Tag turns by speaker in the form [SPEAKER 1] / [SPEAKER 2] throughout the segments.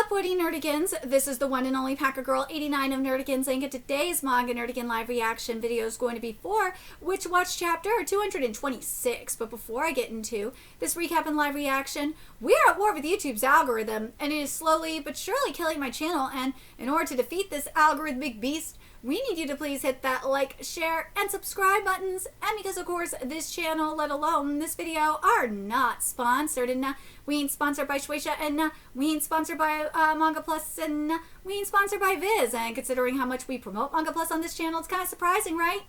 [SPEAKER 1] up, Woody Nerdigans? This is the one and only Packer Girl 89 of Nerdigans, and today's Manga Nerdigan live reaction video is going to be for Witch Watch Chapter 226. But before I get into this recap and live reaction, we are at war with YouTube's algorithm, and it is slowly but surely killing my channel. And in order to defeat this algorithmic beast, we need you to please hit that like, share, and subscribe buttons. And because, of course, this channel, let alone this video, are not sponsored. And we ain't sponsored by Shueisha, and we ain't sponsored by Manga Plus, and we ain't sponsored by Viz. And considering how much we promote Manga Plus on this channel, it's kind of surprising, right?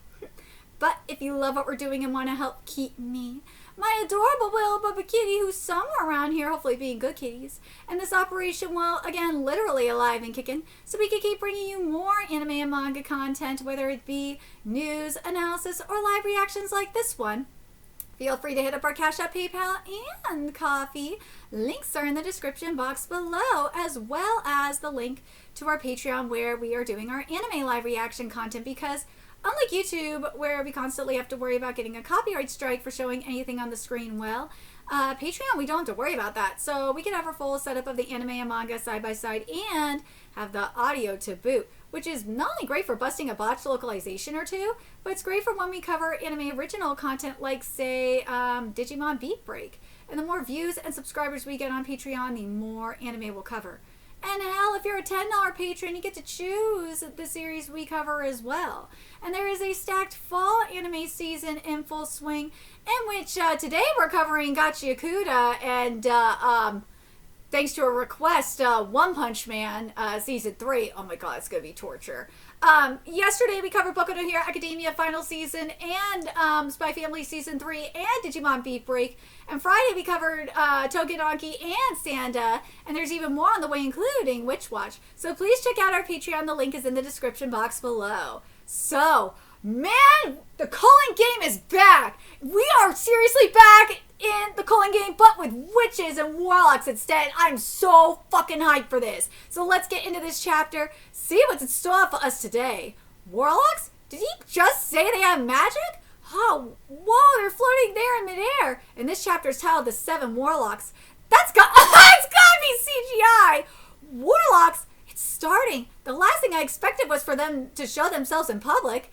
[SPEAKER 1] But if you love what we're doing and want to help keep me, my adorable little Bubba kitty, who's somewhere around here, hopefully being good kitties, and this operation, well, again, literally alive and kicking, so we can keep bringing you more anime and manga content, whether it be news, analysis, or live reactions like this one. Feel free to hit up our Cash App, PayPal, and Coffee. Links are in the description box below, as well as the link to our Patreon, where we are doing our anime live reaction content, because unlike YouTube, where we constantly have to worry about getting a copyright strike for showing anything on the screen, well, Patreon, we don't have to worry about that. So we can have our full setup of the anime and manga side by side and have the audio to boot, which is not only great for busting a botched localization or two, but it's great for when we cover anime original content like, say, Digimon Beat Break. And the more views and subscribers we get on Patreon, the more anime we'll cover. And hell, if you're a $10 patron, you get to choose the series we cover as well. And there is a stacked fall anime season in full swing, in which today we're covering Gachi Yakuta and, thanks to a request, One Punch Man Season 3. Oh my god, it's going to be torture. Yesterday we covered Boku no Hero Academia Final Season and Spy Family Season 3 and Digimon Beat Break. And Friday we covered Togenaki and Sanda. And there's even more on the way, including Witch Watch. So please check out our Patreon. The link is in the description box below. So, man, the calling game is back. We are seriously back in the calling game, but with witches and warlocks instead. I'm so fucking hyped for this. So let's get into this chapter, see what's in store for us today. Warlocks? Did he just say they have magic? Oh, whoa, they're floating there in midair. And this chapter is titled The Seven Warlocks. It's gotta be CGI. Warlocks? It's starting. The last thing I expected was for them to show themselves in public.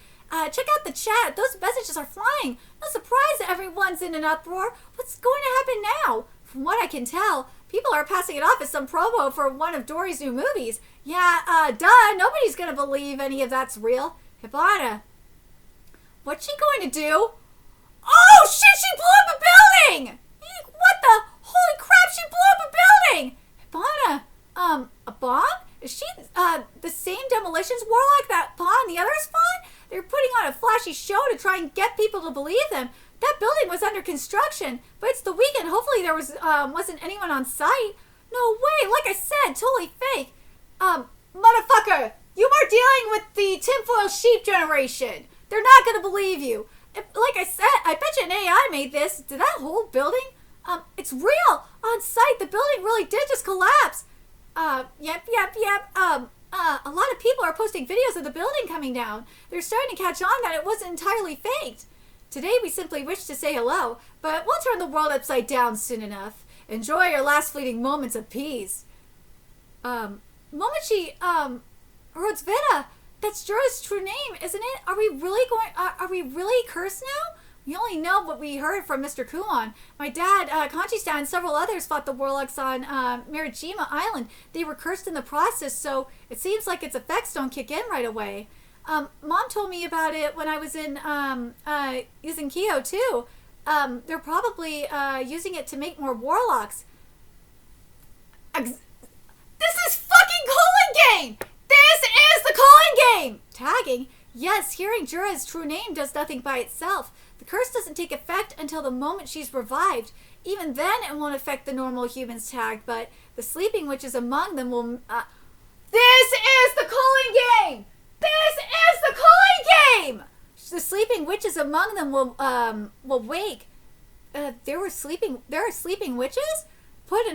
[SPEAKER 1] Check out the chat. Those messages are flying. No surprise everyone's in an uproar. What's going to happen now? From what I can tell, people are passing it off as some promo for one of Dory's new movies. Yeah, duh. Nobody's going to believe any of that's real. Hibana. What's she going to do? Oh, shit, she blew up a building! What the? Holy crap, she blew up a building! Hibana, a bomb? Is she, the same demolitions warlock that spawned the other spawn? They're putting on a flashy show to try and get people to believe them. That building was under construction, but it's the weekend. Hopefully there wasn't anyone on site. No way, like I said, totally fake. Motherfucker, you are dealing with the tinfoil sheep generation. They're not gonna believe you. Like I said, I bet you an AI made this. Did that whole building? It's real. On site, the building really did just collapse. Yep. A lot of people are posting videos of the building coming down. They're starting to catch on that it wasn't entirely faked. Today we simply wish to say hello, but we'll turn the world upside down soon enough. Enjoy your last fleeting moments of peace. Momochi, Rodzveta, that's Jura's true name, isn't it? Are we really cursed now? We only know what we heard from Mr. Kuon. My dad, Kanchi-san, and several others fought the warlocks on Marajima Island. They were cursed in the process, so it seems like its effects don't kick in right away. Mom told me about it when I was in Uzenkyo, too. They're probably using it to make more warlocks. This is fucking calling game! This is the calling game! Tagging? Yes, hearing Jura's true name does nothing by itself. The curse doesn't take effect until the moment she's revived. Even then, it won't affect the normal humans tagged, but the sleeping witches among them will... This is the calling game! This is the calling game! The sleeping witches among them will wake. There are sleeping witches? Put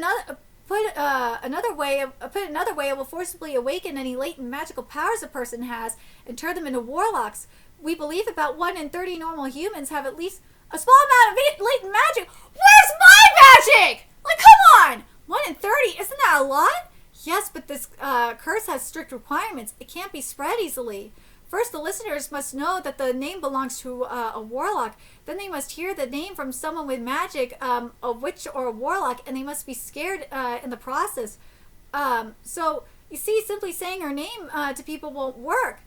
[SPEAKER 1] another way, it will forcibly awaken any latent magical powers a person has and turn them into warlocks. We believe about 1 in 30 normal humans have at least a small amount of latent magic. Where's my magic? Like, come on! 1 in 30, isn't that a lot? Yes, but this curse has strict requirements. It can't be spread easily. First, the listeners must know that the name belongs to a warlock. Then they must hear the name from someone with magic, a witch or a warlock, and they must be scared in the process. So, you see, simply saying her name to people won't work.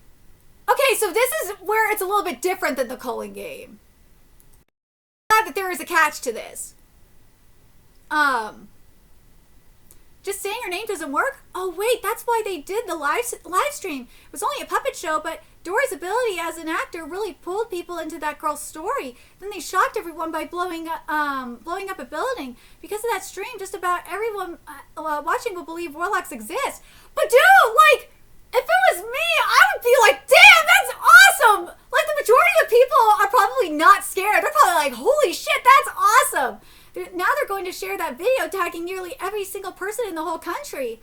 [SPEAKER 1] Okay, so this is where it's a little bit different than the calling game. Glad that there is a catch to this. Just saying her name doesn't work? Oh wait, that's why they did the live stream. It was only a puppet show, but Dory's ability as an actor really pulled people into that girl's story. Then they shocked everyone by blowing up a building. Because of that stream, just about everyone watching will believe warlocks exist. But dude, like, if it was me, I would be like, damn, that's awesome! Like, the majority of people are probably not scared. They're probably like, holy shit, that's awesome! Now they're going to share that video, tagging nearly every single person in the whole country.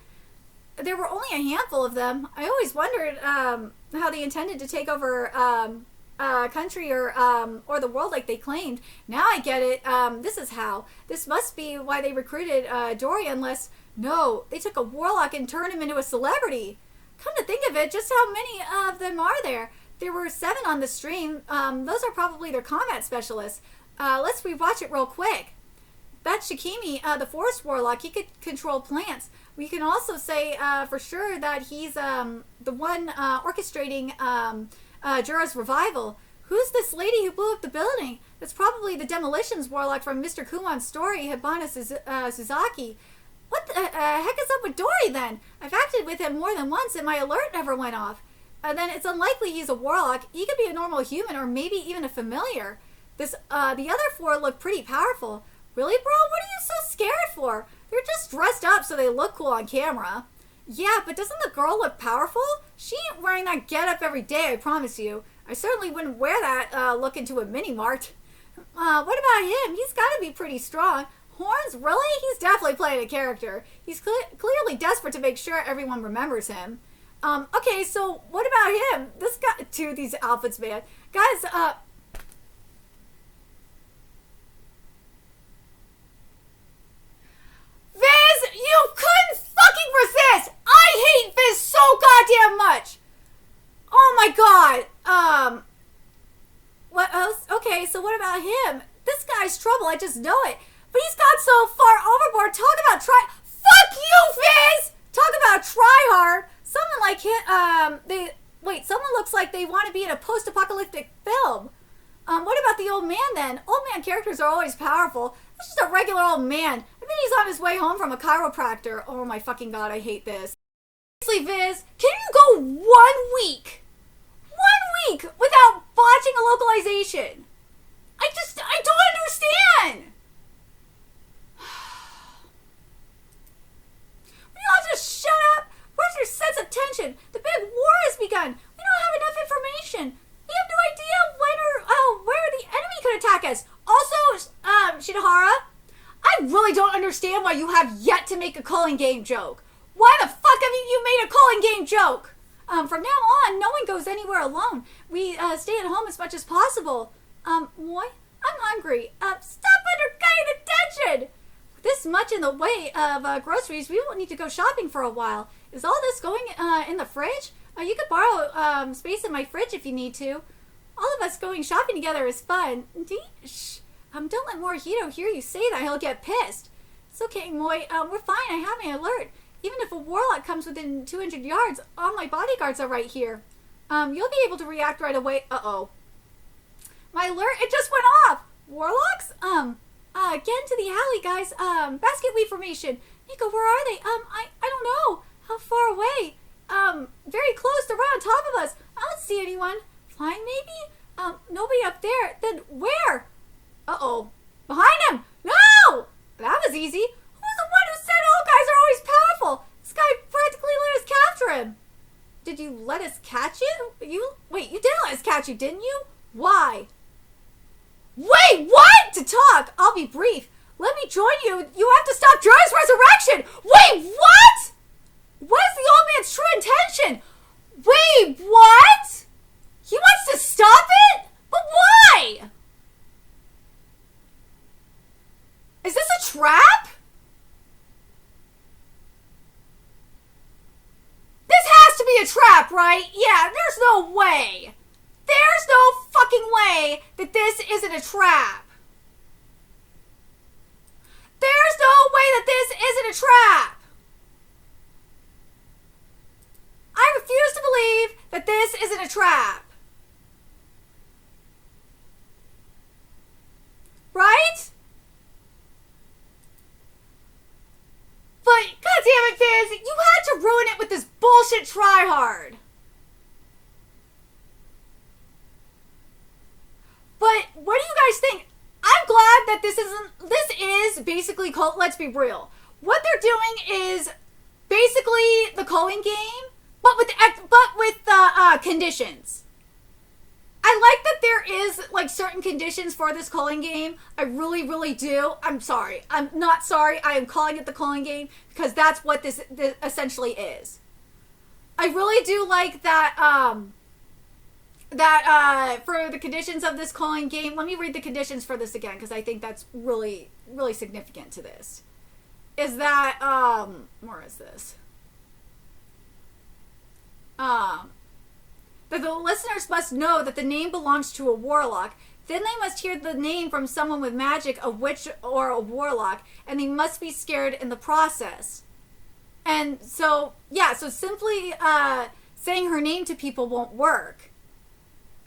[SPEAKER 1] There were only a handful of them. I always wondered how they intended to take over country or the world like they claimed. Now I get it. This is how. This must be why they recruited Dory, unless, no, they took a warlock and turned him into a celebrity. Come to think of it, just how many of them are there? There were 7 on the stream. Those are probably their combat specialists. Let's rewatch it real quick. That's Shikimi, the forest warlock. He could control plants. We can also say for sure that he's the one orchestrating Jura's revival. Who's this lady who blew up the building? That's probably the demolitions warlock from Mr. Kumon's story, Hibana Suzaki. What the heck is up with Dory then? I've acted with him more than once and my alert never went off. Then it's unlikely he's a warlock. He could be a normal human or maybe even a familiar. The other 4 look pretty powerful. Really, bro? What are you so scared for? They're just dressed up so they look cool on camera. Yeah, but doesn't the girl look powerful? She ain't wearing that getup every day, I promise you. I certainly wouldn't wear that look into a mini-mart. What about him? He's got to be pretty strong. Horns? Really? He's definitely playing a character. He's clearly desperate to make sure everyone remembers him. Okay, so what about him? This guy, dude, these outfits, man. Guys, Viz, you couldn't fucking resist! I hate Viz so goddamn much! Oh my god! What else? Okay, so what about him? This guy's trouble, I just know it. But he's got so far overboard. Talk about fuck you, Viz! Talk about try hard. Someone like him, someone looks like they want to be in a post-apocalyptic film. What about the old man then? Old man characters are always powerful. That's just a regular old man. I bet he's on his way home from a chiropractor. Oh my fucking god, I hate this. Seriously, Viz, can you go 1 week? 1 week without botching a localization? I don't understand. Will you all just shut up? Where's your sense of tension? The big war has begun. We don't have enough information. We have no idea where the enemy could attack us. Also, Shinohara, I really don't understand why you have yet to make a calling game joke. Why the fuck have you made a calling game joke? From now on, no one goes anywhere alone. We stay at home as much as possible. Moi, I'm hungry. Stop undercutting attention. With this much in the way of groceries, we won't need to go shopping for a while. Is all this going in the fridge? You could borrow space in my fridge if you need to. All of us going shopping together is fun. Shh. Don't let Morihito hear you say that. He'll get pissed. It's okay, Moi. We're fine. I have my alert. Even if a warlock comes within 200 yards, all my bodyguards are right here. You'll be able to react right away. Uh-oh. My alert, it just went off. Warlocks? Get into the alley, guys. Basket weave formation. Nico, where are they? I don't know. How far away? Very close. They're right on top of us. I don't see anyone. Flying, maybe? Nobody up there. Then where? Uh-oh. Behind him! No! That was easy. Who's the one who said all guys are always powerful? This guy practically let us capture him. Did you let us catch you? Wait, you did let us catch you, didn't you? Why? Wait, what? To talk. I'll be brief. Let me join you. You have to stop Jura's resurrection. Wait, what? What is the old man's true intention? Wait, what? He wants to stop it? But why? Is this a trap? trap, right? Yeah, there's no way. There's no fucking way that this isn't a trap. There's no way that this isn't a trap. I refuse to believe that this isn't a trap. Right? But, goddammit, Fizz, you had to ruin it with this bullshit tryhard. But, what do you guys think? I'm glad that this is basically, let's be real. What they're doing is basically the culling game, but with conditions. I like that there is, like, certain conditions for this culling game. I really, really do. I'm sorry. I'm not sorry. I am calling it the culling game because that's what this essentially is. I really do like that, for the conditions of this culling game. Let me read the conditions for this again because I think that's really, really significant to this. Is that, where is this? That the listeners must know that the name belongs to a warlock. Then they must hear the name from someone with magic, a witch or a warlock, and they must be scared in the process. And so, yeah, so simply saying her name to people won't work.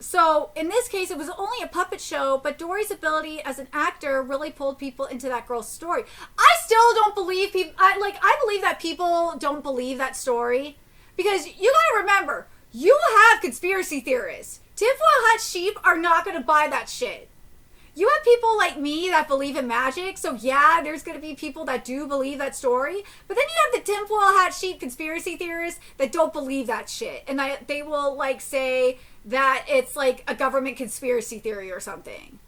[SPEAKER 1] So, in this case, it was only a puppet show, but Dory's ability as an actor really pulled people into that girl's story. I still don't believe people, I believe that people don't believe that story. Because you gotta remember, you have conspiracy theorists. Tinfoil hat sheep are not going to buy that shit. You have people like me that believe in magic, so yeah, there's going to be people that do believe that story. But then you have the tinfoil hat sheep conspiracy theorists that don't believe that shit. And they will, like, say that it's, like, a government conspiracy theory or something.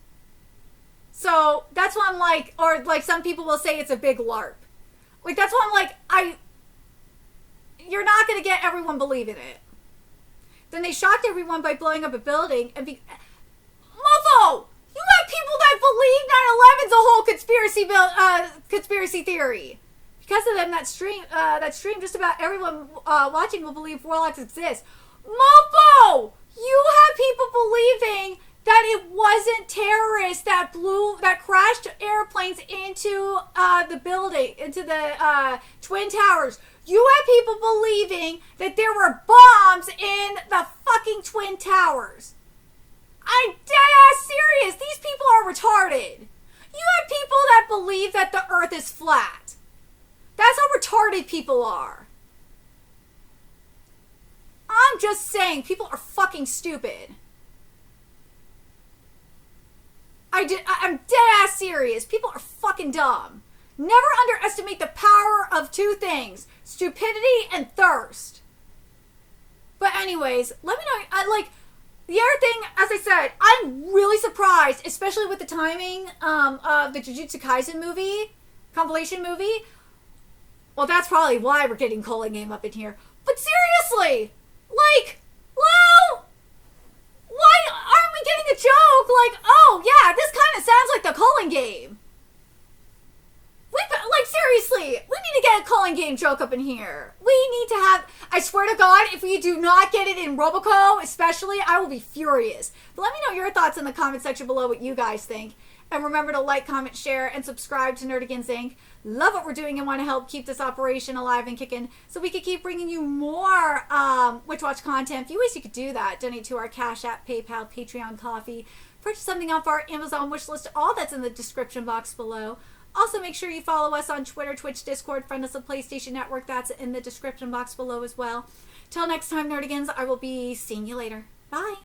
[SPEAKER 1] So that's why I'm like, or, like, some people will say it's a big LARP. Like, that's why I'm like, you're not going to get everyone believing it. Then they shocked everyone by blowing up a building and Mofo! You have people that believe 9/11's a whole conspiracy theory. Because of them, that stream, just about everyone watching will believe Warlocks exist. Mofo! You have people believing that it wasn't terrorists that crashed airplanes into the building, into the Twin Towers. You have people believing that there were bombs in the fucking Twin Towers. I'm dead-ass serious. These people are retarded. You have people that believe that the earth is flat. That's how retarded people are. I'm just saying, people are fucking stupid. I'm dead-ass serious. People are fucking dumb. Never underestimate the power of two things. Stupidity and thirst. But anyways, let me know, the other thing, as I said, I'm really surprised, especially with the timing of the Jujutsu Kaisen compilation movie. Well, that's probably why we're getting Culling Game up in here. But seriously, hello? Why aren't we getting a joke? Oh yeah, this kind of sounds like the Culling Game. Seriously, we need to get a Culling Game joke up in here. We need to have, I swear to God, if we do not get it in Roboco, especially, I will be furious. But let me know your thoughts in the comment section below, what you guys think. And remember to like, comment, share, and subscribe to Nerdigans Inc. Love what we're doing and want to help keep this operation alive and kicking so we can keep bringing you more Witch Watch content. A few ways you could do that. Donate to our Cash App, PayPal, Patreon, Coffee. Purchase something off our Amazon wish list. All that's in the description box below. Also, make sure you follow us on Twitter, Twitch, Discord, friend us on PlayStation Network. That's in the description box below as well. Till next time, Nerdigans, I will be seeing you later. Bye.